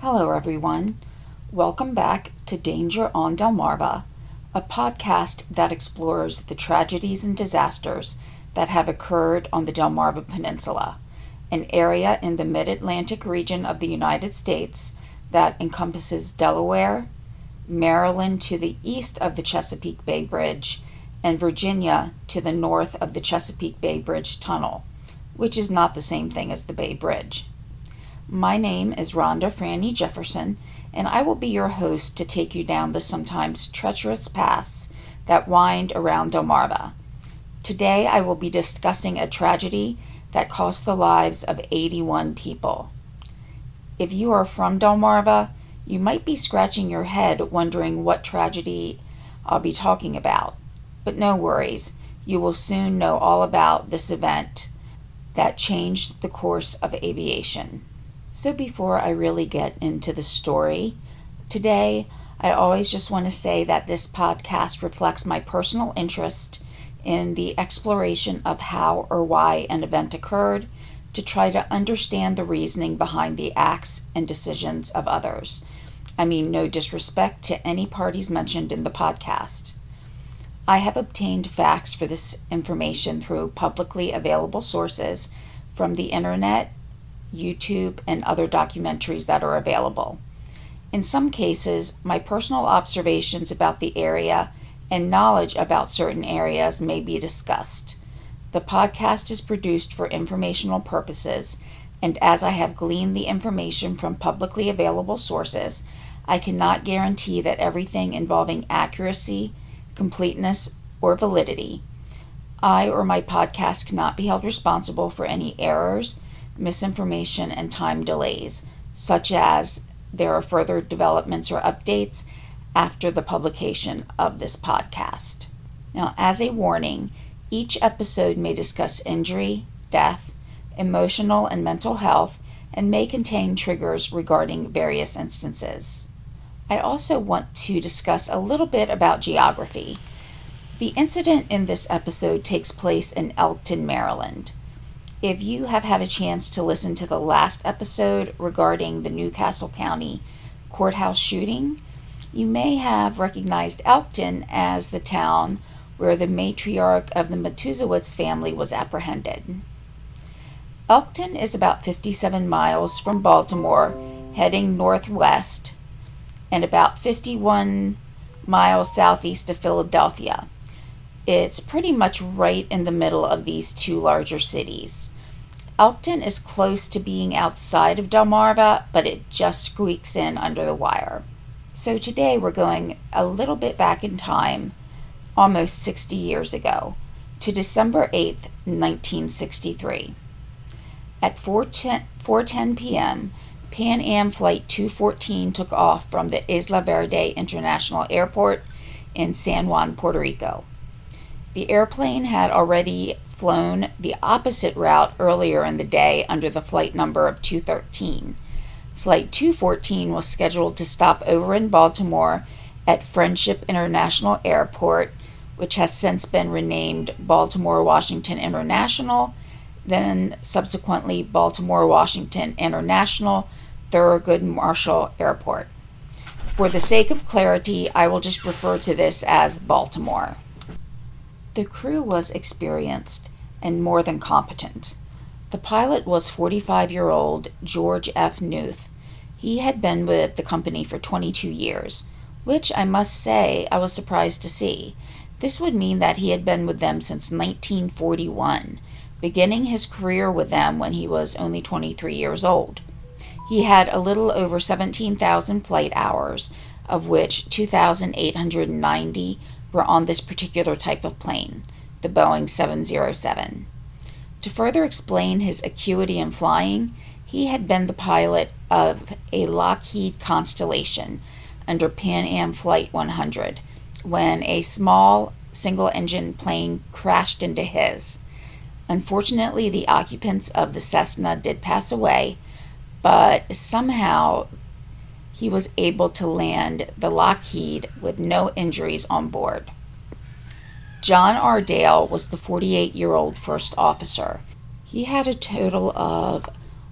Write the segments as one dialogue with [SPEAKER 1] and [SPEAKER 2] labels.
[SPEAKER 1] Hello, everyone. Welcome back to Danger on Delmarva, a podcast that explores the tragedies and disasters that have occurred on the Delmarva Peninsula, an area in the mid-Atlantic region of the United States that encompasses Delaware, Maryland to the east of the Chesapeake Bay Bridge, and Virginia to the north of the Chesapeake Bay Bridge Tunnel, which is not the same thing as the Bay Bridge. My name is Rhonda Franny Jefferson, and I will be your host to take you down the sometimes treacherous paths that wind around Delmarva. Today I will be discussing a tragedy that cost the lives of 81 people. If you are from Delmarva, you might be scratching your head wondering what tragedy I'll be talking about. But no worries, you will soon know all about this event that changed the course of aviation. So before I really get into the story, today I always just want to say that this podcast reflects my personal interest in the exploration of how or why an event occurred to try to understand the reasoning behind the acts and decisions of others. I mean, no disrespect to any parties mentioned in the podcast. I have obtained facts for this information through publicly available sources from the internet, YouTube, and other documentaries that are available. In some cases, my personal observations about the area and knowledge about certain areas may be discussed. The podcast is produced for informational purposes, and as I have gleaned the information from publicly available sources, I cannot guarantee that everything involving accuracy, completeness, or validity. I or my podcast cannot be held responsible for any errors, misinformation, and time delays, such as there are further developments or updates after the publication of this podcast. Now, as a warning, each episode may discuss injury, death, emotional and mental health, and may contain triggers regarding various instances. I also want to discuss a little bit about geography. The incident in this episode takes place in Elkton, Maryland. If you have had a chance to listen to the last episode regarding the Newcastle County courthouse shooting, you may have recognized Elkton as the town where the matriarch of the Matuzowitz family was apprehended. Elkton is about 57 miles from Baltimore, heading northwest, and about 51 miles southeast of Philadelphia. It's pretty much right in the middle of these two larger cities. Elkton is close to being outside of Delmarva, but it just squeaks in under the wire. So today we're going a little bit back in time, almost 60 years ago, to December 8th, 1963. At 4:10 p.m., Pan Am Flight 214 took off from the Isla Verde International Airport in San Juan, Puerto Rico. The airplane had already flown the opposite route earlier in the day under the flight number of 213. Flight 214 was scheduled to stop over in Baltimore at Friendship International Airport, which has since been renamed Baltimore-Washington International, then subsequently Baltimore-Washington International Thurgood Marshall Airport. For the sake of clarity, I will just refer to this as Baltimore. The crew was experienced and more than competent. The pilot was 45-year-old George F. Newth. He had been with the company for 22 years, which I must say I was surprised to see. This would mean that he had been with them since 1941, beginning his career with them when he was only 23 years old. He had a little over 17,000 flight hours, of which 2,890 were on this particular type of plane, the Boeing 707. To further explain his acuity in flying, he had been the pilot of a Lockheed Constellation under Pan Am Flight 100 when a small single-engine plane crashed into his. Unfortunately, the occupants of the Cessna did pass away, but somehow he was able to land the Lockheed with no injuries on board. John R. Dale was the 48-year-old first officer. He had a total of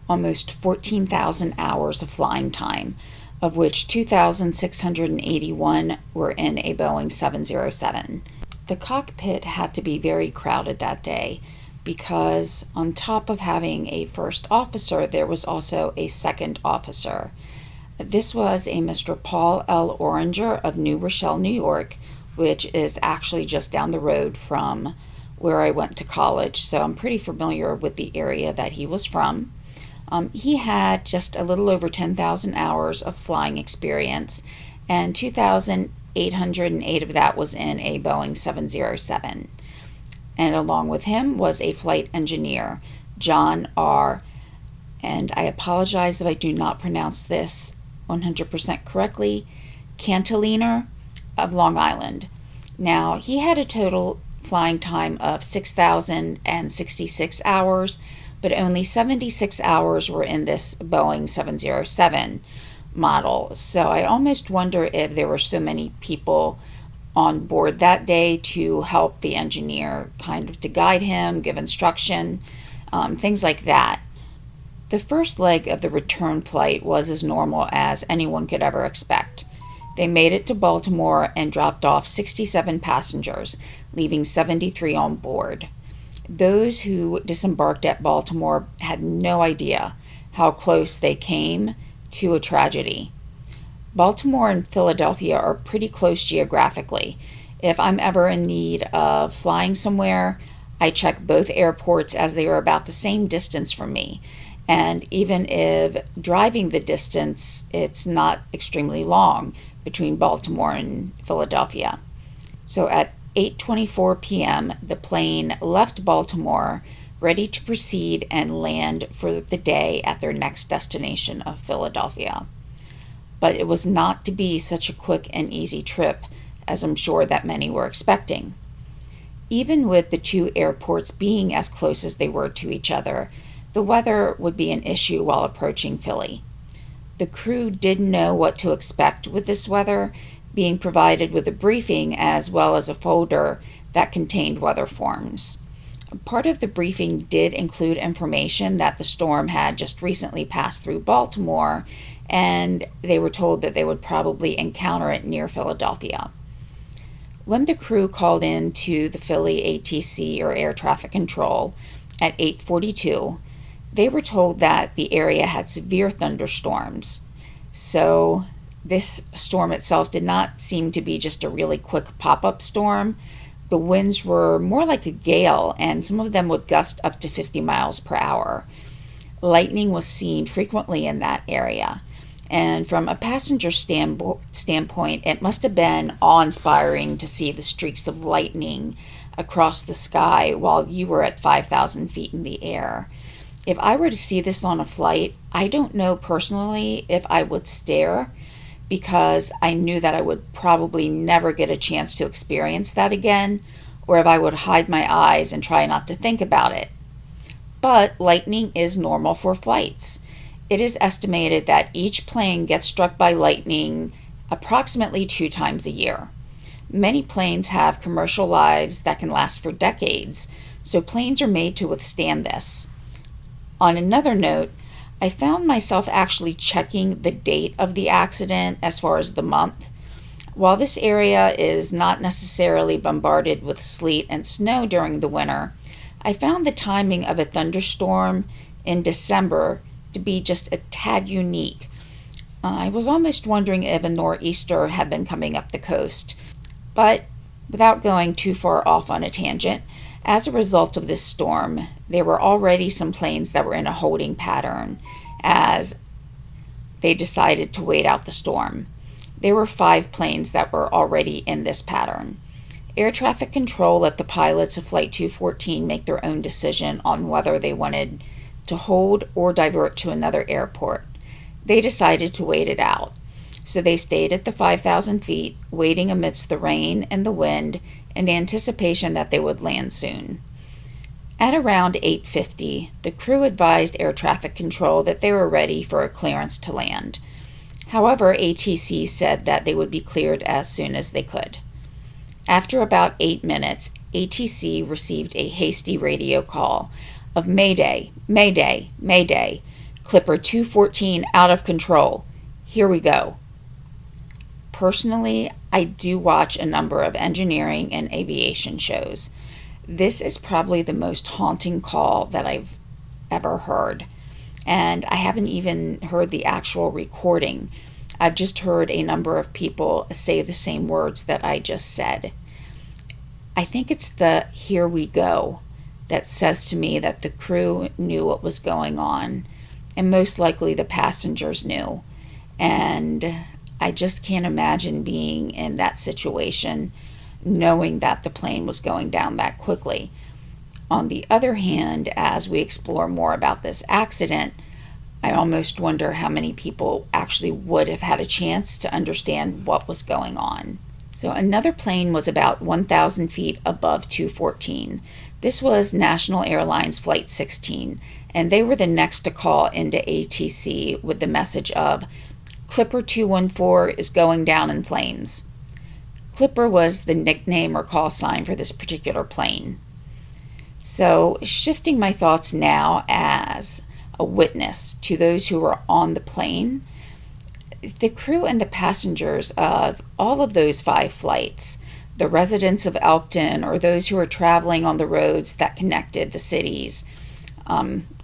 [SPEAKER 1] almost 14,000 hours of flying time, of which 2,681 were in a Boeing 707. The cockpit had to be very crowded that day because on top of having a first officer, there was also a second officer. This was a Mr. Paul L. Oranger of New Rochelle, New York, which is actually just down the road from where I went to college, so I'm pretty familiar with the area that he was from. He had just a little over 10,000 hours of flying experience, and 2,808 of that was in a Boeing 707. And along with him was a flight engineer, John R., and I apologize if I do not pronounce this 100% correctly, Cantiliner of Long Island. Now, he had a total flying time of 6,066 hours, but only 76 hours were in this Boeing 707 model. So I almost wonder if there were so many people on board that day to help the engineer, kind of to guide him, give instruction, things like that. The first leg of the return flight was as normal as anyone could ever expect. They made it to Baltimore and dropped off 67 passengers, leaving 73 on board. Those who disembarked at Baltimore had no idea how close they came to a tragedy. Baltimore and Philadelphia are pretty close geographically. If I'm ever in need of flying somewhere, I check both airports as they are about the same distance from me. And even if driving the distance, it's not extremely long between Baltimore and Philadelphia. So at 8:24 p.m., the plane left Baltimore, ready to proceed and land for the day at their next destination of Philadelphia. But it was not to be such a quick and easy trip, as I'm sure that many were expecting. Even with the two airports being as close as they were to each other, the weather would be an issue while approaching Philly. The crew didn't know what to expect with this weather, being provided with a briefing as well as a folder that contained weather forms. Part of the briefing did include information that the storm had just recently passed through Baltimore, and they were told that they would probably encounter it near Philadelphia. When the crew called in to the Philly ATC, or Air Traffic Control, at 8:42, they were told that the area had severe thunderstorms. So this storm itself did not seem to be just a really quick pop-up storm. The winds were more like a gale, and some of them would gust up to 50 miles per hour. Lightning was seen frequently in that area. And from a passenger standpoint, it must have been awe-inspiring to see the streaks of lightning across the sky while you were at 5,000 feet in the air. If I were to see this on a flight, I don't know personally if I would stare, because I knew that I would probably never get a chance to experience that again, or if I would hide my eyes and try not to think about it. But lightning is normal for flights. It is estimated that each plane gets struck by lightning approximately 2 times a year. Many planes have commercial lives that can last for decades, so planes are made to withstand this. On another note, I found myself actually checking the date of the accident as far as the month. While this area is not necessarily bombarded with sleet and snow during the winter, I found the timing of a thunderstorm in December to be just a tad unique. I was almost wondering if a nor'easter had been coming up the coast. But without going too far off on a tangent, as a result of this storm, there were already some planes that were in a holding pattern as they decided to wait out the storm. There were 5 planes that were already in this pattern. Air traffic control let the pilots of Flight 214 make their own decision on whether they wanted to hold or divert to another airport. They decided to wait it out. So they stayed at the 5,000 feet, waiting amidst the rain and the wind in anticipation that they would land soon. At around 8:50, the crew advised air traffic control that they were ready for a clearance to land. However, ATC said that they would be cleared as soon as they could. After about 8 minutes, ATC received a hasty radio call of Mayday, Mayday, Mayday, Clipper 214 out of control. Here we go. Personally, I do watch a number of engineering and aviation shows. This is probably the most haunting call that I've ever heard. And I haven't even heard the actual recording. I've just heard a number of people say the same words that I just said. I think it's the "here we go" that says to me that the crew knew what was going on, and most likely the passengers knew. And I just can't imagine being in that situation, knowing that the plane was going down that quickly. On the other hand, as we explore more about this accident, I almost wonder how many people actually would have had a chance to understand what was going on. So another plane was about 1,000 feet above 214. This was National Airlines Flight 16, and they were the next to call into ATC with the message of Clipper 214 is going down in flames. Clipper was the nickname or call sign for this particular plane. So shifting my thoughts now as a witness to those who were on the plane, the crew and the passengers of all of those 5 flights, the residents of Elkton or those who were traveling on the roads that connected the cities,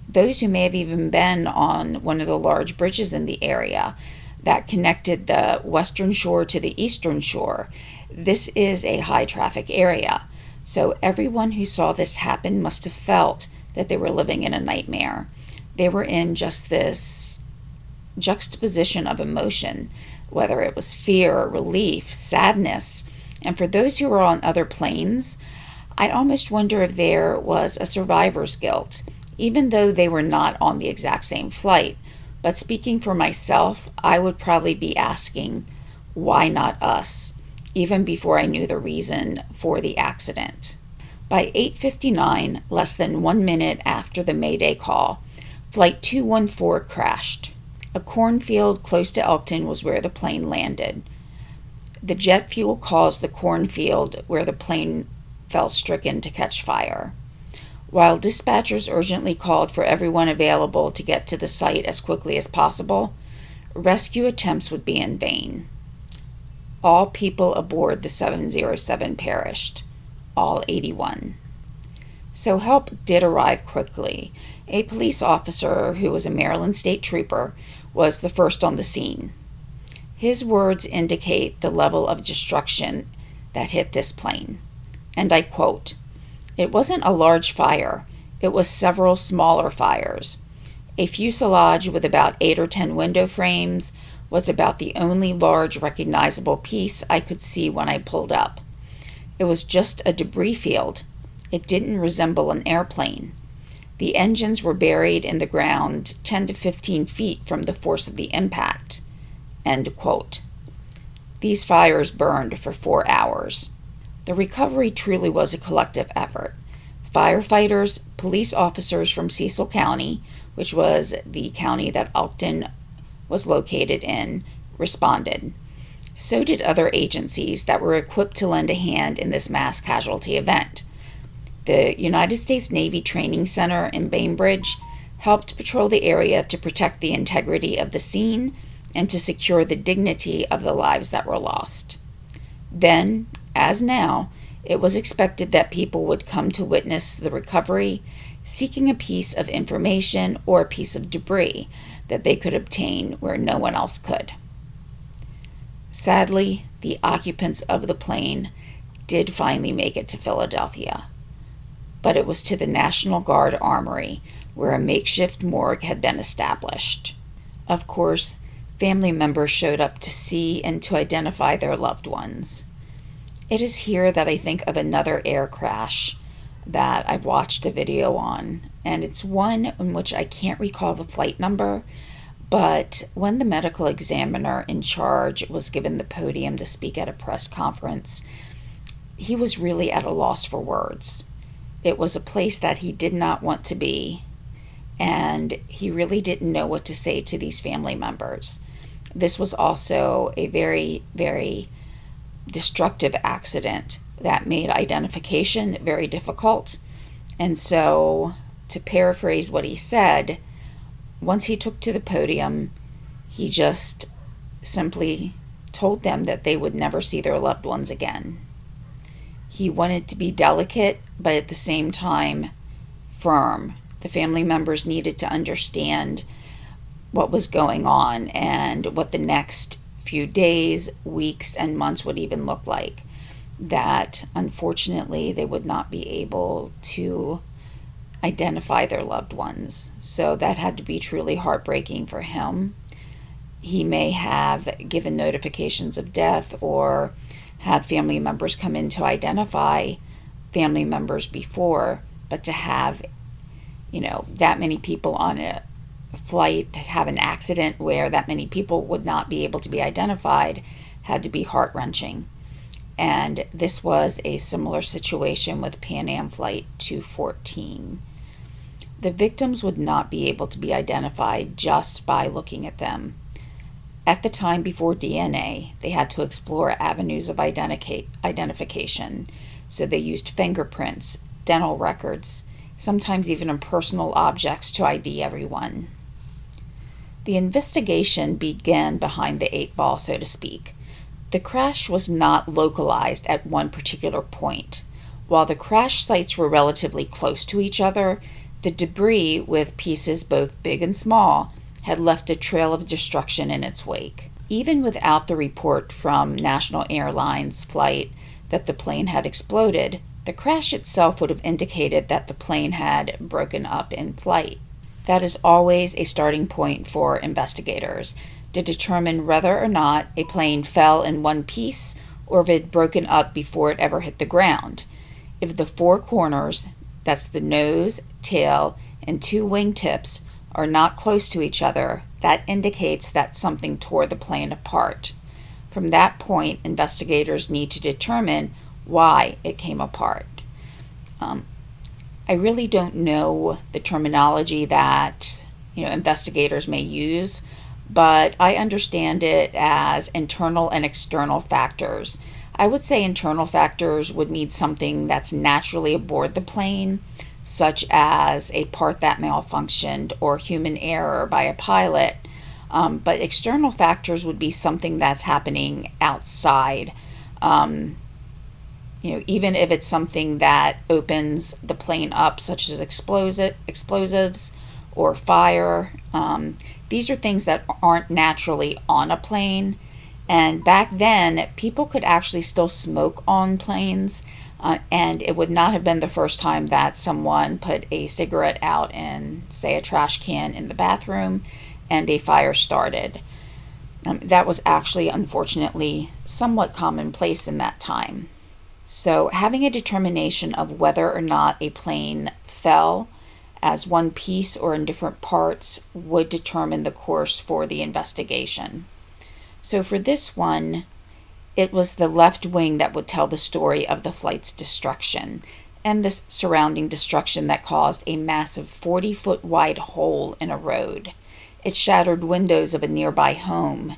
[SPEAKER 1] those who may have even been on one of the large bridges in the area that connected the western shore to the eastern shore. This is a high traffic area. So everyone who saw this happen must have felt that they were living in a nightmare. They were in just this juxtaposition of emotion, whether it was fear, relief, sadness. And for those who were on other planes, I almost wonder if there was a survivor's guilt, even though they were not on the exact same flight. But speaking for myself, I would probably be asking, why not us? Even before I knew the reason for the accident. By 8:59, less than 1 minute after the Mayday call, Flight 214 crashed. A cornfield close to Elkton was where the plane landed. The jet fuel caused the cornfield where the plane fell stricken to catch fire. While dispatchers urgently called for everyone available to get to the site as quickly as possible, rescue attempts would be in vain. All people aboard the 707 perished, all 81. So help did arrive quickly. A police officer who was a Maryland state trooper was the first on the scene. His words indicate the level of destruction that hit this plane. And I quote, "It wasn't a large fire. It was several smaller fires. A fuselage with about 8 or 10 window frames was about the only large recognizable piece I could see when I pulled up. It was just a debris field. It didn't resemble an airplane. The engines were buried in the ground 10 to 15 feet from the force of the impact." End quote. These fires burned for 4 hours. The recovery truly was a collective effort. Firefighters, police officers from Cecil County, which was the county that Elkton was located in, responded. So did other agencies that were equipped to lend a hand in this mass casualty event. The United States Navy Training Center in Bainbridge helped patrol the area to protect the integrity of the scene and to secure the dignity of the lives that were lost. Then, as now, it was expected that people would come to witness the recovery, seeking a piece of information or a piece of debris that they could obtain where no one else could. Sadly, the occupants of the plane did finally make it to Philadelphia, but it was to the National Guard Armory, where a makeshift morgue had been established. Of course, family members showed up to see and to identify their loved ones. It is here that I think of another air crash that I've watched a video on, and it's one in which I can't recall the flight number, but when the medical examiner in charge was given the podium to speak at a press conference, he was really at a loss for words. It was a place that he did not want to be, and he really didn't know what to say to these family members. This was also a very, very destructive accident that made identification very difficult. And so, to paraphrase what he said, once he took to the podium, he just simply told them that they would never see their loved ones again. He wanted to be delicate, but at the same time firm. The family members needed to understand what was going on and what the next few days, weeks, and months would even look like. That unfortunately they would not be able to identify their loved ones. So that had to be truly heartbreaking for him. He may have given notifications of death or had family members come in to identify family members before, but to have, that many people on a flight have an accident where that many people would not be able to be identified had to be heart-wrenching. And this was a similar situation with Pan Am Flight 214. The victims would not be able to be identified just by looking at them. At the time before DNA, they had to explore avenues of identification. So they used fingerprints, dental records, sometimes even personal objects to ID everyone. The investigation began behind the 8 ball, so to speak. The crash was not localized at one particular point. While the crash sites were relatively close to each other, the debris, with pieces both big and small, had left a trail of destruction in its wake. Even without the report from National Airlines flight that the plane had exploded, the crash itself would have indicated that the plane had broken up in flight. That is always a starting point for investigators to determine whether or not a plane fell in one piece or if it had broken up before it ever hit the ground. If the 4 corners, that's the nose, tail, and 2 wingtips, are not close to each other, that indicates that something tore the plane apart. From that point, investigators need to determine why it came apart. I really don't know the terminology that investigators may use, but I understand it as internal and external factors. I would say internal factors would mean something that's naturally aboard the plane, such as a part that malfunctioned or human error by a pilot. But external factors would be something that's happening outside. Even if it's something that opens the plane up, such as explosives or fire. These are things that aren't naturally on a plane. And back then, people could actually still smoke on planes. And it would not have been the first time that someone put a cigarette out in, say, a trash can in the bathroom and a fire started. That was actually, unfortunately, somewhat commonplace in that time. So having a determination of whether or not a plane fell as one piece or in different parts would determine the course for the investigation. So for this one, it was the left wing that would tell the story of the flight's destruction and the surrounding destruction that caused a massive 40-foot wide hole in a road. It shattered windows of a nearby home,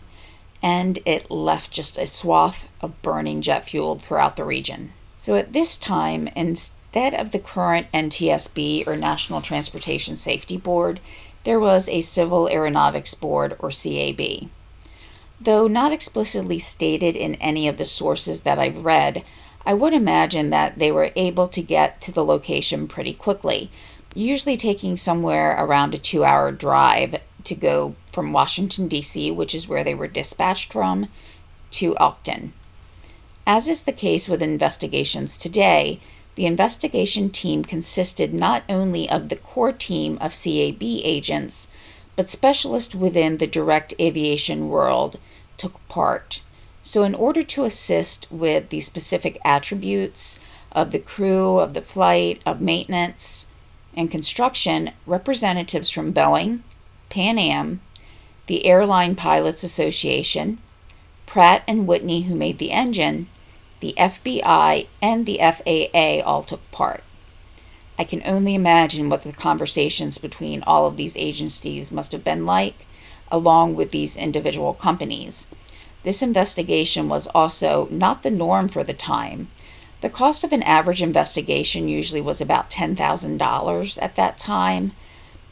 [SPEAKER 1] and it left just a swath of burning jet fuel throughout the region. So at this time, instead of the current NTSB, or National Transportation Safety Board, there was a Civil Aeronautics Board, or CAB. Though not explicitly stated in any of the sources that I've read, I would imagine that they were able to get to the location pretty quickly, usually taking somewhere around a 2-hour drive to go from Washington, D.C., which is where they were dispatched from, to Elkton. As is the case with investigations today, the investigation team consisted not only of the core team of CAB agents, but specialists within the direct aviation world took part. So in order to assist with the specific attributes of the crew, of the flight, of maintenance, and construction, representatives from Boeing, Pan Am, the Airline Pilots Association, Pratt & Whitney, who made the engine, the FBI, and the FAA all took part. I can only imagine what the conversations between all of these agencies must have been like, along with these individual companies. This investigation was also not the norm for the time. The cost of an average investigation usually was about $10,000 at that time,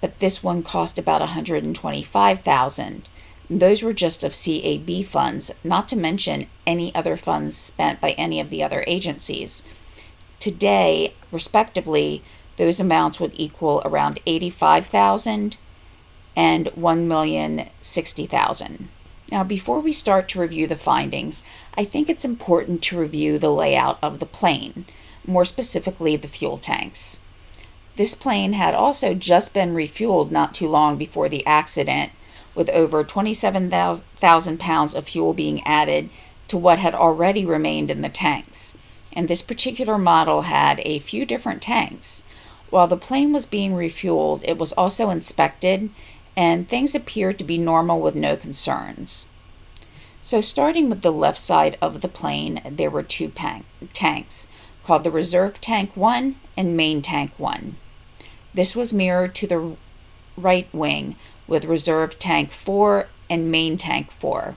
[SPEAKER 1] but this one cost about $125,000. Those were just of CAB funds, not to mention any other funds spent by any of the other agencies. Today, respectively, those amounts would equal around $85,000 and $1,060,000. Now, before we start to review the findings, I think it's important to review the layout of the plane, more specifically the fuel tanks. This plane had also just been refueled not too long before the accident, with over 27,000 pounds of fuel being added to what had already remained in the tanks. And this particular model had a few different tanks. While the plane was being refueled, it was also inspected, and things appeared to be normal with no concerns. So starting with the left side of the plane, there were two tanks, called the Reserve Tank 1 and Main Tank 1. This was mirrored to the right wing with Reserve Tank 4 and Main Tank 4.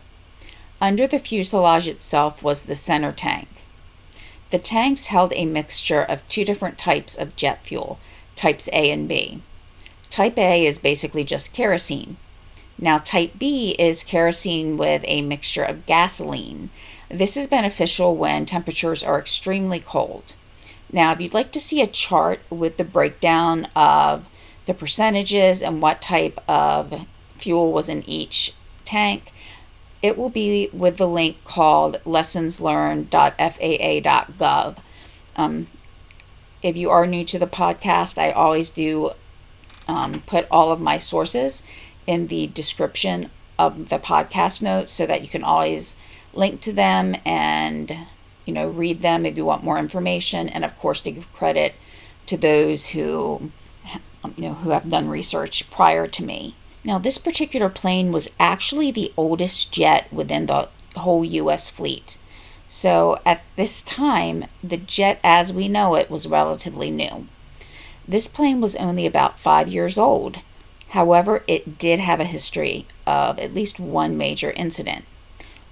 [SPEAKER 1] Under the fuselage itself was the center tank. The tanks held a mixture of two different types of jet fuel, types A and B. Type A is basically just kerosene. Now type B is kerosene with a mixture of gasoline. This is beneficial when temperatures are extremely cold. Now, if you'd like to see a chart with the breakdown of the percentages and what type of fuel was in each tank, it will be with the link called lessonslearned.faa.gov. If you are new to the podcast, I always do put all of my sources in the description of the podcast notes so that you can always link to them and read them if you want more information, and of course to give credit to those who have done research prior to me. Now, this particular plane was actually the oldest jet within the whole U.S. fleet. So at this time, the jet as we know it was relatively new. This plane was only about 5 years old. However, it did have a history of at least one major incident.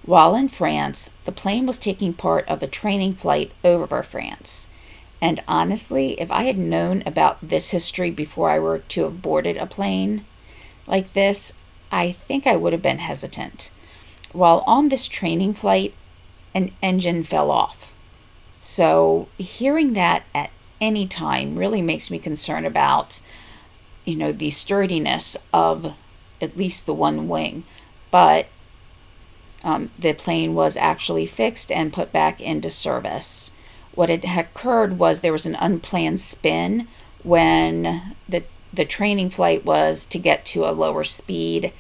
[SPEAKER 1] While in France, the plane was taking part of a training flight over France. And honestly, if I had known about this history before I were to have boarded a plane like this, I think I would have been hesitant. While on this training flight, an engine fell off. So hearing that at any time really makes me concerned about, the sturdiness of at least the one wing. But the plane was actually fixed and put back into service. What had occurred was there was an unplanned spin when the training flight was to get to a lower speed.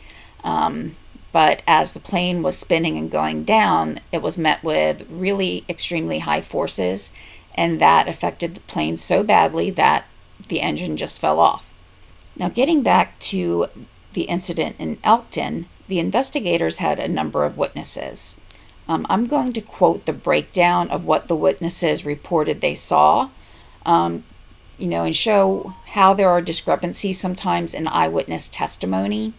[SPEAKER 1] But as the plane was spinning and going down, it was met with really extremely high forces, and that affected the plane so badly that the engine just fell off. Now, getting back to the incident in Elkton, the investigators had a number of witnesses. I'm going to quote the breakdown of what the witnesses reported they saw, and show how there are discrepancies sometimes in eyewitness testimony.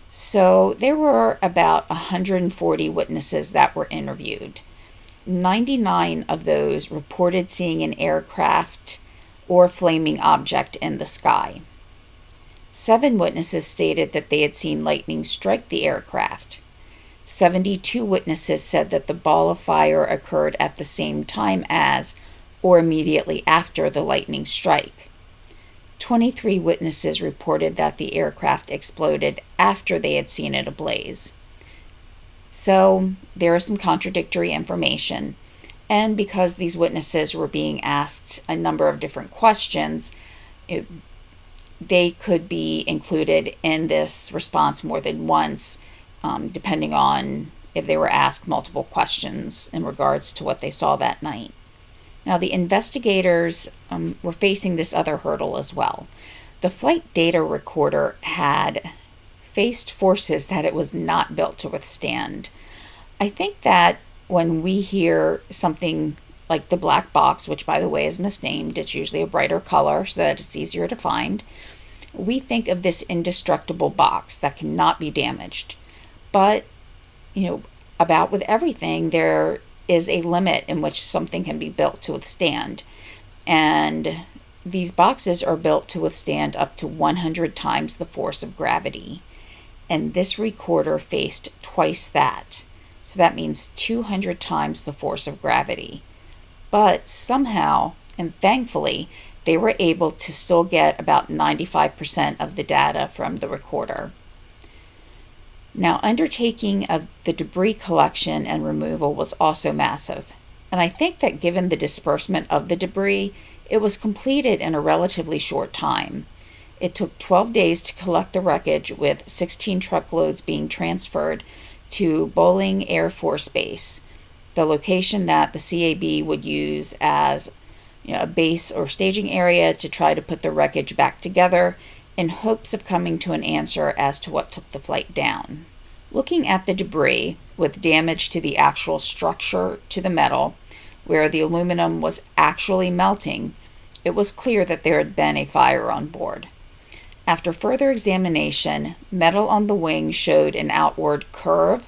[SPEAKER 1] So there were about 140 witnesses that were interviewed. 99 of those reported seeing an aircraft or flaming object in the sky. 7 witnesses stated that they had seen lightning strike the aircraft. 72 witnesses said that the ball of fire occurred at the same time as or immediately after the lightning strike. 23 witnesses reported that the aircraft exploded after they had seen it ablaze. So there is some contradictory information, and because these witnesses were being asked a number of different questions, they could be included in this response more than once, depending on if they were asked multiple questions in regards to what they saw that night. Now, the investigators were facing this other hurdle as well. The flight data recorder had faced forces that it was not built to withstand. I think that when we hear something like the black box, which by the way is misnamed, it's usually a brighter color so that it's easier to find, we think of this indestructible box that cannot be damaged. But, about with everything, there is a limit in which something can be built to withstand. And These boxes are built to withstand up to 100 times the force of gravity, and this recorder faced twice that. So that means 200 times the force of gravity. But somehow, and thankfully, they were able to still get about 95% of the data from the recorder. Now, undertaking of the debris collection and removal was also massive, and I think that given the disbursement of the debris, it was completed in a relatively short time. It took 12 days to collect the wreckage, with 16 truckloads being transferred to Bolling Air Force Base, the location that the CAB would use as a base or staging area to try to put the wreckage back together in hopes of coming to an answer as to what took the flight down. Looking at the debris with damage to the actual structure to the metal, where the aluminum was actually melting, it was clear that there had been a fire on board. After further examination, metal on the wing showed an outward curve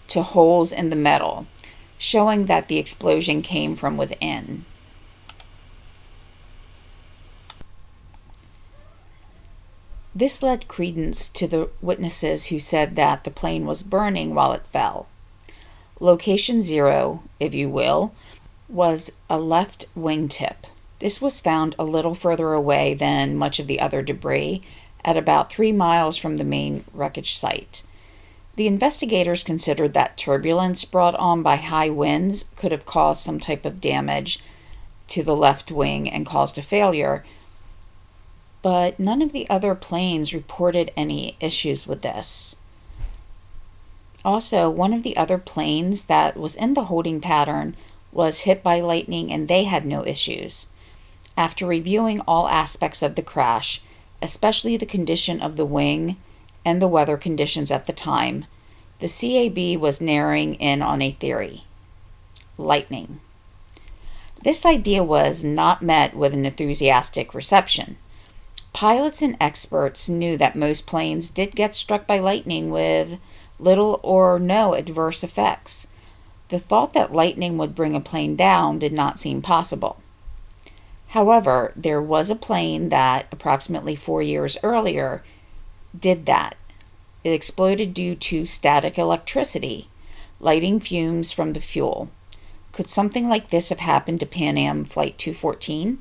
[SPEAKER 1] to holes in the metal, showing that the explosion came from within. This led credence to the witnesses who said that the plane was burning while it fell. Location 0, if you will, was a left wingtip. This was found a little further away than much of the other debris, at about 3 miles from the main wreckage site. The investigators considered that turbulence brought on by high winds could have caused some type of damage to the left wing and caused a failure, but none of the other planes reported any issues with this. Also, one of the other planes that was in the holding pattern was hit by lightning, and they had no issues. After reviewing all aspects of the crash, especially the condition of the wing and the weather conditions at the time, the CAB was narrowing in on a theory: lightning. This idea was not met with an enthusiastic reception. Pilots and experts knew that most planes did get struck by lightning with little or no adverse effects. The thought that lightning would bring a plane down did not seem possible. However, there was a plane that, approximately 4 years earlier, did that. It exploded due to static electricity, lighting fumes from the fuel. Could something like this have happened to Pan Am Flight 214?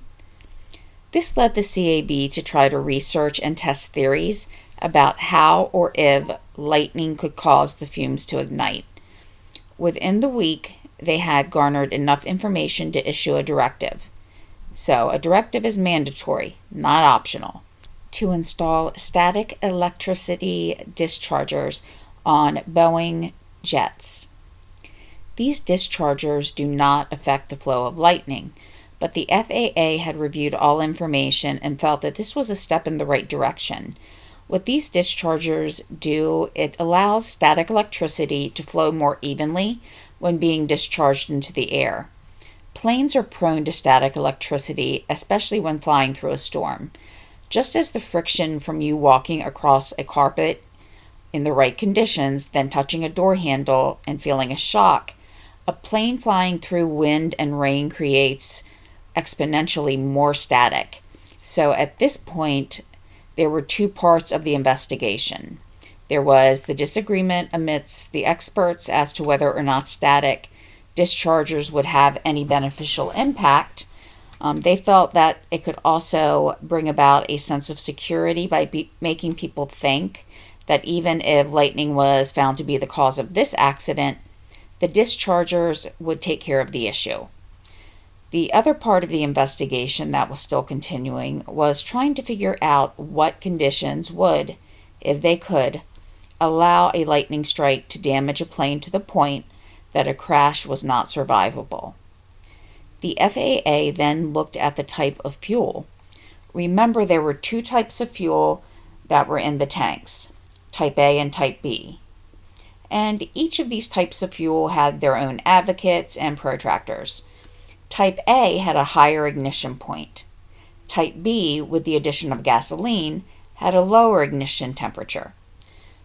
[SPEAKER 1] This led the CAB to try to research and test theories about how or if lightning could cause the fumes to ignite. Within the week, they had garnered enough information to issue a directive. So, a directive is mandatory, not optional, to install static electricity dischargers on Boeing jets. These dischargers do not affect the flow of lightning, but the FAA had reviewed all information and felt that this was a step in the right direction. What these dischargers do, it allows static electricity to flow more evenly when being discharged into the air. Planes are prone to static electricity, especially when flying through a storm. Just as the friction from you walking across a carpet in the right conditions, then touching a door handle and feeling a shock, a plane flying through wind and rain creates exponentially more static. So at this point, there were two parts of the investigation. There was the disagreement amidst the experts as to whether or not static dischargers would have any beneficial impact. They felt that it could also bring about a sense of security by making people think that even if lightning was found to be the cause of this accident, the dischargers would take care of the issue. The other part of the investigation that was still continuing was trying to figure out what conditions would, if they could, allow a lightning strike to damage a plane to the point that a crash was not survivable. The FAA then looked at the type of fuel. Remember, there were two types of fuel that were in the tanks, Type A and Type B. And each of these types of fuel had their own advocates and protractors. Type A had a higher ignition point. Type B, with the addition of gasoline, had a lower ignition temperature.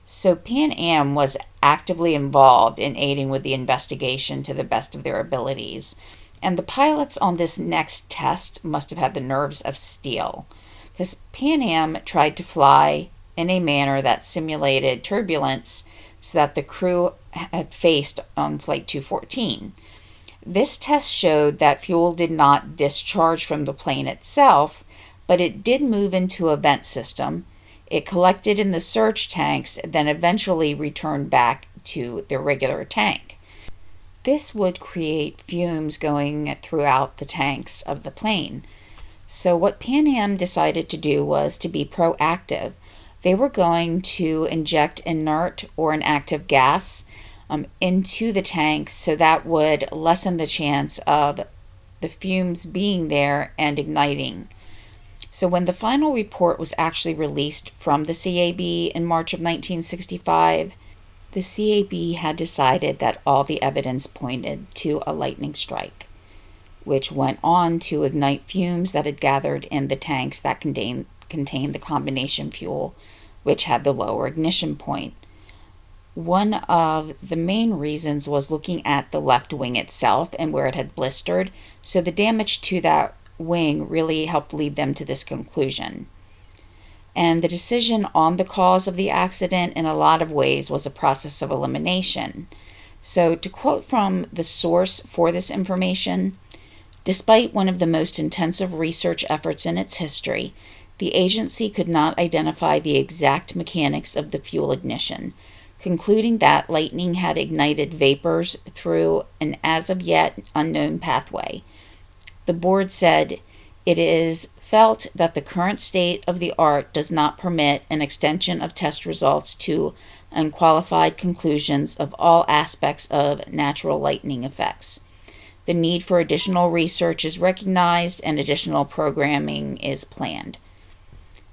[SPEAKER 1] So Pan Am was actively involved in aiding with the investigation to the best of their abilities, And the pilots on this next test must have had the nerves of steel, because Pan Am tried to fly in a manner that simulated turbulence so that the crew had faced on Flight 214. This test showed that fuel did not discharge from the plane itself, but it did move into a vent system. It collected in the surge tanks, then eventually returned back to their regular tank. This would create fumes going throughout the tanks of the plane. So what Pan Am decided to do was to be proactive. They were going to inject inert or an active gas into the tanks, so that would lessen the chance of the fumes being there and igniting. So when the final report was actually released from the CAB in March of 1965, the CAB had decided that all the evidence pointed to a lightning strike, which went on to ignite fumes that had gathered in the tanks that contained the combination fuel, which had the lower ignition point. One of the main reasons was looking at the left wing itself and where it had blistered, so the damage to that wing really helped lead them to this conclusion. And the decision on the cause of the accident in a lot of ways was a process of elimination. So to quote from the source for this information, despite one of the most intensive research efforts in its history, the agency could not identify the exact mechanics of the fuel ignition, concluding that lightning had ignited vapors through an as of yet unknown pathway. The board said, "It is felt that the current state of the art does not permit an extension of test results to unqualified conclusions of all aspects of natural lightning effects. The need for additional research is recognized and additional programming is planned."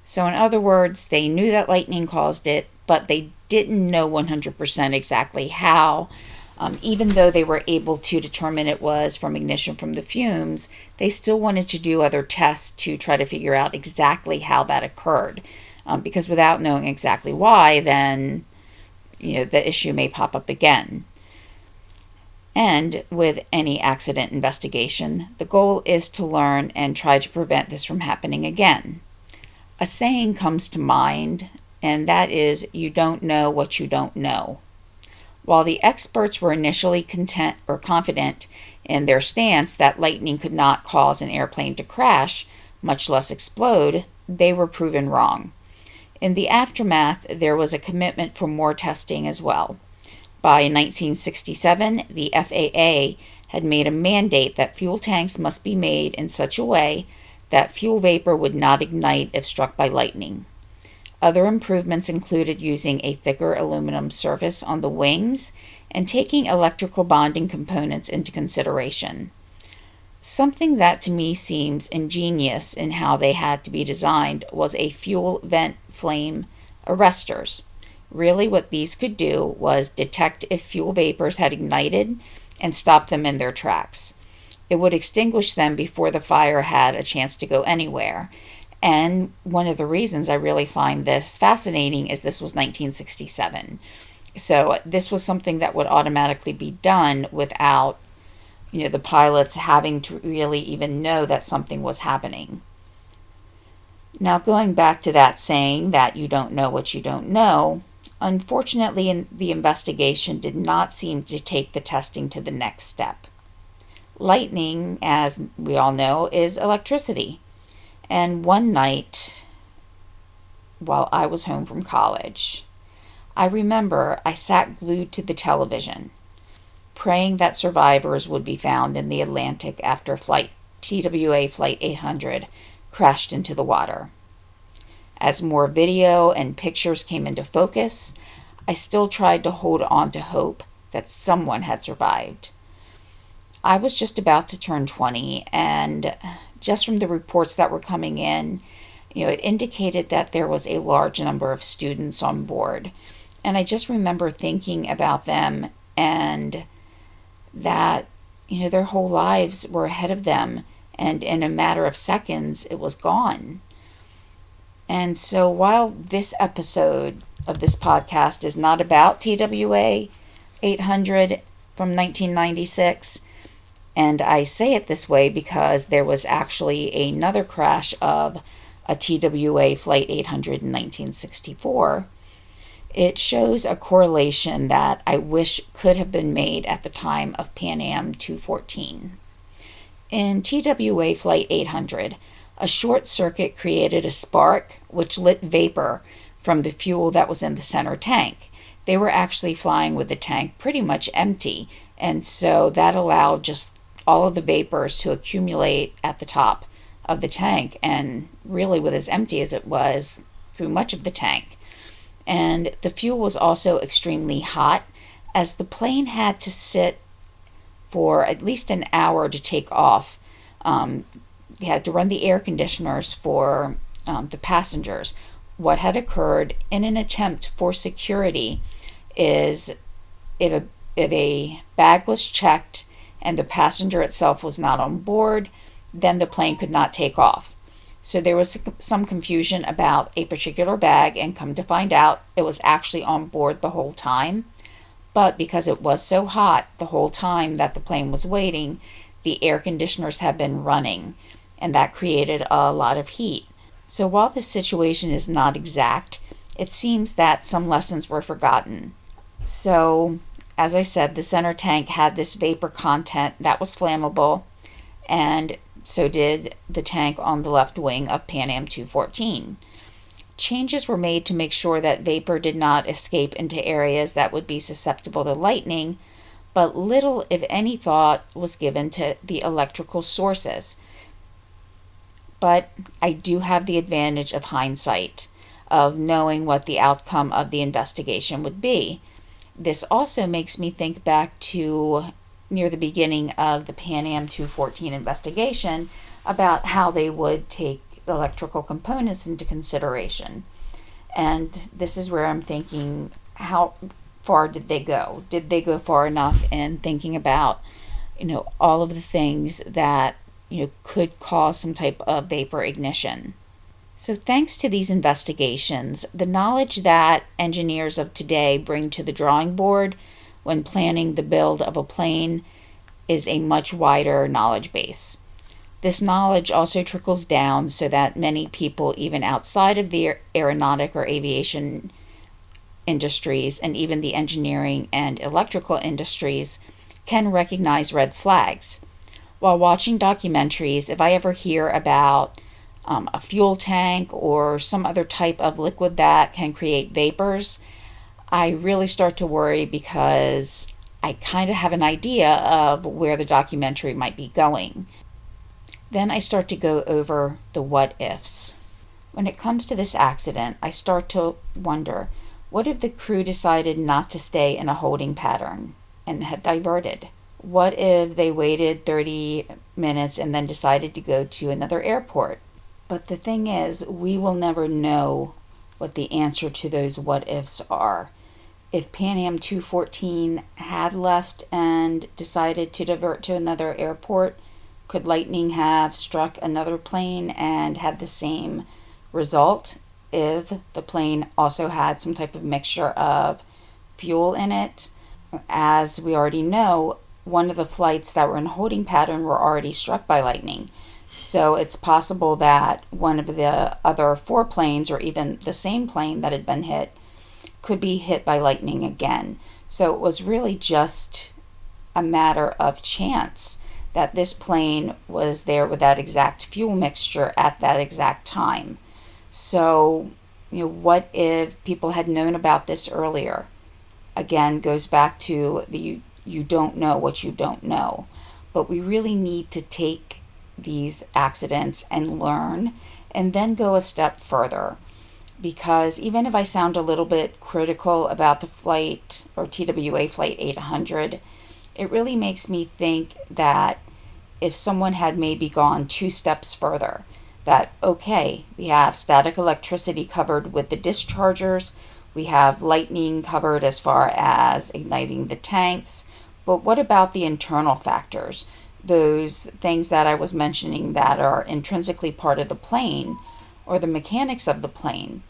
[SPEAKER 1] So in other words, they knew that lightning caused it, but they didn't know 100% exactly how. Even though they were able to determine it was from ignition from the fumes, they still wanted to do other tests to try to figure out exactly how that occurred. Because without knowing exactly why, then the issue may pop up again. And with any accident investigation, the goal is to learn and try to prevent this from happening again. A saying comes to mind, and that is, "You don't know what you don't know." While the experts were initially confident in their stance that lightning could not cause an airplane to crash, much less explode, they were proven wrong. In the aftermath, there was a commitment for more testing as well. By 1967, the FAA had made a mandate that fuel tanks must be made in such a way that fuel vapor would not ignite if struck by lightning. Other improvements included using a thicker aluminum surface on the wings and taking electrical bonding components into consideration. Something that to me seems ingenious in how they had to be designed was a fuel vent flame arresters. Really, what these could do was detect if fuel vapors had ignited and stop them in their tracks. It would extinguish them before the fire had a chance to go anywhere. And one of the reasons I really find this fascinating is this was 1967. So this was something that would automatically be done without, the pilots having to really even know that something was happening. Now, going back to that saying that you don't know what you don't know, unfortunately, the investigation did not seem to take the testing to the next step. Lightning, as we all know, is electricity. And one night, while I was home from college, I remember I sat glued to the television, praying that survivors would be found in the Atlantic after TWA Flight 800 crashed into the water. As more video and pictures came into focus, I still tried to hold on to hope that someone had survived. I was just about to turn 20, and just from the reports that were coming in, it indicated that there was a large number of students on board. And I just remember thinking about them and that, their whole lives were ahead of them. And in a matter of seconds, it was gone. And so while this episode of this podcast is not about TWA 800 from 1996, And I say it this way because there was actually another crash of a TWA Flight 800 in 1964. It shows a correlation that I wish could have been made at the time of Pan Am 214. In TWA Flight 800, a short circuit created a spark which lit vapor from the fuel that was in the center tank. They were actually flying with the tank pretty much empty, and so that allowed just all of the vapors to accumulate at the top of the tank, and really with as empty as it was through much of the tank. And the fuel was also extremely hot, as the plane had to sit for at least an hour to take off. They had to run the air conditioners for the passengers. What had occurred in an attempt for security is if a bag was checked and the passenger itself was not on board, then the plane could not take off. So there was some confusion about a particular bag, and come to find out it was actually on board the whole time. But because it was so hot the whole time that the plane was waiting, the air conditioners had been running, and that created a lot of heat. So while this situation is not exact, it seems that some lessons were forgotten. So, as I said, the center tank had this vapor content that was flammable, and so did the tank on the left wing of Pan Am 214. Changes were made to make sure that vapor did not escape into areas that would be susceptible to lightning, but little, if any, thought was given to the electrical sources. But I do have the advantage of hindsight, of knowing what the outcome of the investigation would be. This also makes me think back to near the beginning of the Pan Am 214 investigation about how they would take electrical components into consideration. And this is where I'm thinking, how far did they go? Did they go far enough in thinking about, all of the things that, could cause some type of vapor ignition? So thanks to these investigations, the knowledge that engineers of today bring to the drawing board when planning the build of a plane is a much wider knowledge base. This knowledge also trickles down so that many people, even outside of the aeronautic or aviation industries, and even the engineering and electrical industries, can recognize red flags. While watching documentaries, if I ever hear about a fuel tank or some other type of liquid that can create vapors, I really start to worry because I kind of have an idea of where the documentary might be going. Then I start to go over the what ifs. When it comes to this accident, I start to wonder, what if the crew decided not to stay in a holding pattern and had diverted? What if they waited 30 minutes and then decided to go to another airport? But the thing is, we will never know what the answer to those what ifs are. If Pan Am 214 had left and decided to divert to another airport, could lightning have struck another plane and had the same result if the plane also had some type of mixture of fuel in it? As we already know, one of the flights that were in holding pattern were already struck by lightning. So it's possible that one of the other 4 planes, or even the same plane that had been hit, could be hit by lightning again. So it was really just a matter of chance that this plane was there with that exact fuel mixture at that exact time. So, what if people had known about this earlier? Again, goes back to the you don't know what you don't know. But we really need to take these accidents and learn, and then go a step further. Because even if I sound a little bit critical about the flight or TWA Flight 800, it really makes me think that if someone had maybe gone 2 steps further, that, okay, we have static electricity covered with the dischargers, we have lightning covered as far as igniting the tanks, but what about the internal factors? Those things that I was mentioning that are intrinsically part of the plane or the mechanics of the plane.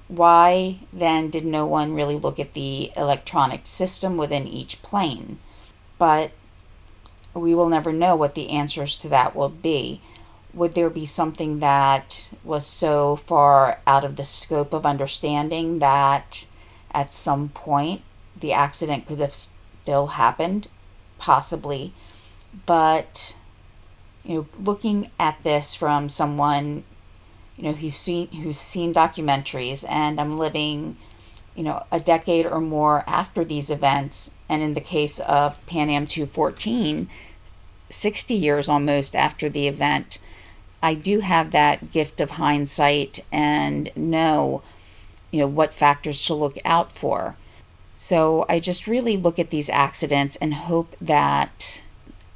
[SPEAKER 1] Why then did no one really look at the electronic system within each plane? But we will never know what the answers to that will be. Would there be something that was so far out of the scope of understanding that at some point the accident could have still happened? Possibly. But, looking at this from someone, who's seen documentaries, and I'm living, a decade or more after these events, and in the case of Pan Am 214, 60 years almost after the event, I do have that gift of hindsight and know, what factors to look out for. So I just really look at these accidents and hope that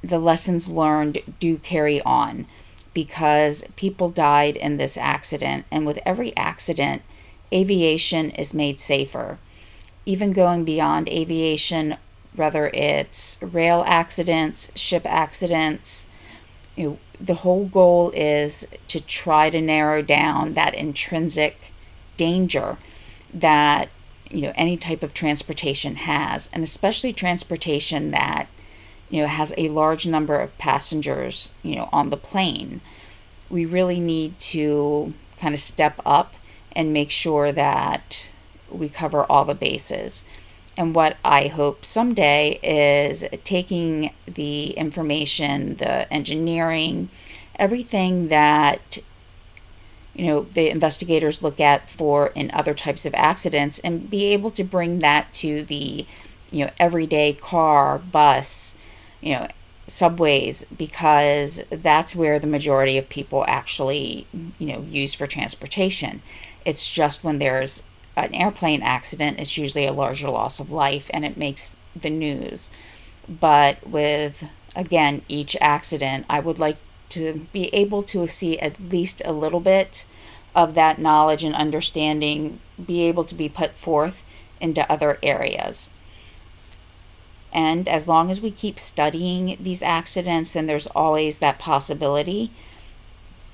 [SPEAKER 1] the lessons learned do carry on, because people died in this accident, and with every accident, aviation is made safer. Even going beyond aviation, whether it's rail accidents, ship accidents, the whole goal is to try to narrow down that intrinsic danger that any type of transportation has, and especially transportation that has a large number of passengers on the plane. We really need to kind of step up and make sure that we cover all the bases. And what I hope someday is taking the information, the engineering, everything that the investigators look at for in other types of accidents, and be able to bring that to the everyday car, bus, subways, because that's where the majority of people actually use for transportation. It's just when there's an airplane accident, it's usually a larger loss of life and it makes the news. But with, again, each accident, I would like to be able to see at least a little bit of that knowledge and understanding be able to be put forth into other areas. And as long as we keep studying these accidents, then there's always that possibility.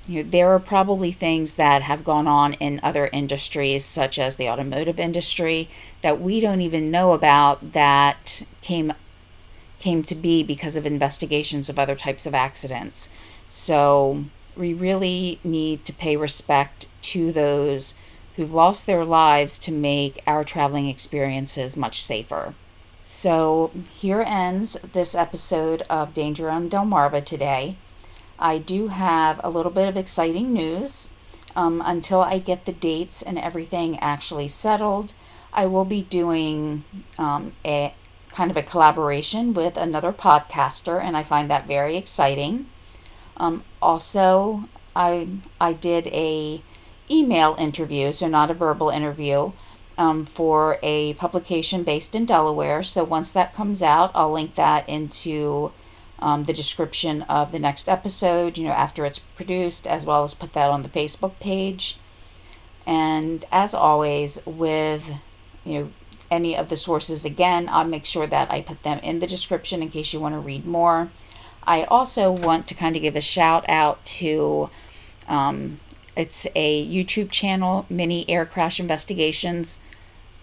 [SPEAKER 1] There are probably things that have gone on in other industries, such as the automotive industry, that we don't even know about, that came to be because of investigations of other types of accidents. So we really need to pay respect to those who've lost their lives to make our traveling experiences much safer. So here ends this episode of Danger on Delmarva today. I do have a little bit of exciting news. Until I get the dates and everything actually settled, I will be doing a kind of a collaboration with another podcaster, and I find that very exciting. Also, I did a email interview, so not a verbal interview, for a publication based in Delaware. So once that comes out, I'll link that into the description of the next episode, after it's produced, as well as put that on the Facebook page. And as always, with, any of the sources, again, I'll make sure that I put them in the description in case you want to read more. I also want to kind of give a shout out to, it's a YouTube channel, Mini Air Crash Investigations.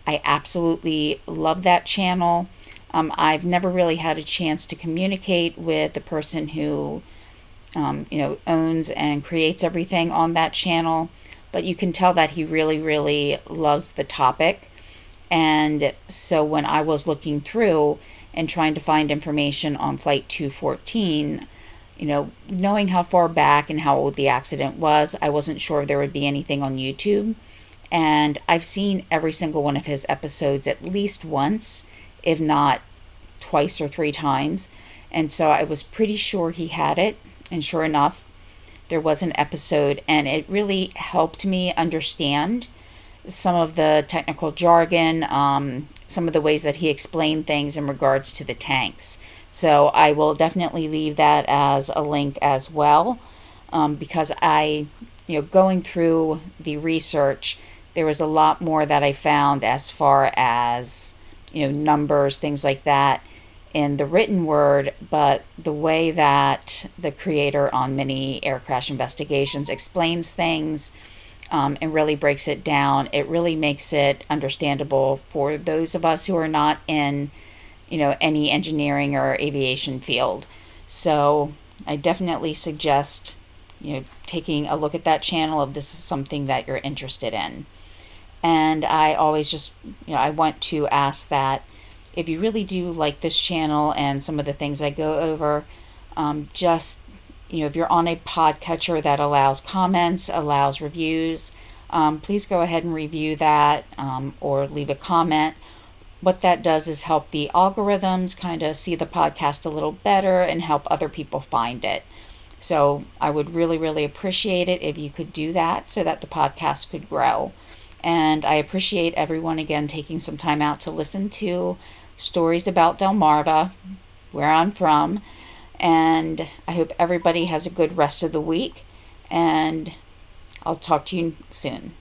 [SPEAKER 1] I absolutely love that channel. I've never really had a chance to communicate with the person who, owns and creates everything on that channel, but you can tell that he really, really loves the topic. And so when I was looking through and trying to find information on Flight 214, knowing how far back and how old the accident was, I wasn't sure if there would be anything on YouTube. And I've seen every single one of his episodes at least once, if not twice or three times. And so I was pretty sure he had it. And sure enough, there was an episode, and it really helped me understand some of the technical jargon, some of the ways that he explained things in regards to the tanks. So I will definitely leave that as a link as well, because going through the research, there was a lot more that I found as far as, numbers, things like that in the written word, but the way that the creator on Mini Air Crash Investigations explains things, and really breaks it down, it really makes it understandable for those of us who are not in, any engineering or aviation field. So I definitely suggest, taking a look at that channel if this is something that you're interested in. And I always just, I want to ask that if you really do like this channel and some of the things I go over, just, if you're on a podcatcher that allows comments, allows reviews, please go ahead and review that, or leave a comment. What that does is help the algorithms kind of see the podcast a little better and help other people find it. So I would really, really appreciate it if you could do that so that the podcast could grow. And I appreciate everyone again taking some time out to listen to stories about Delmarva, where I'm from. And I hope everybody has a good rest of the week. And I'll talk to you soon.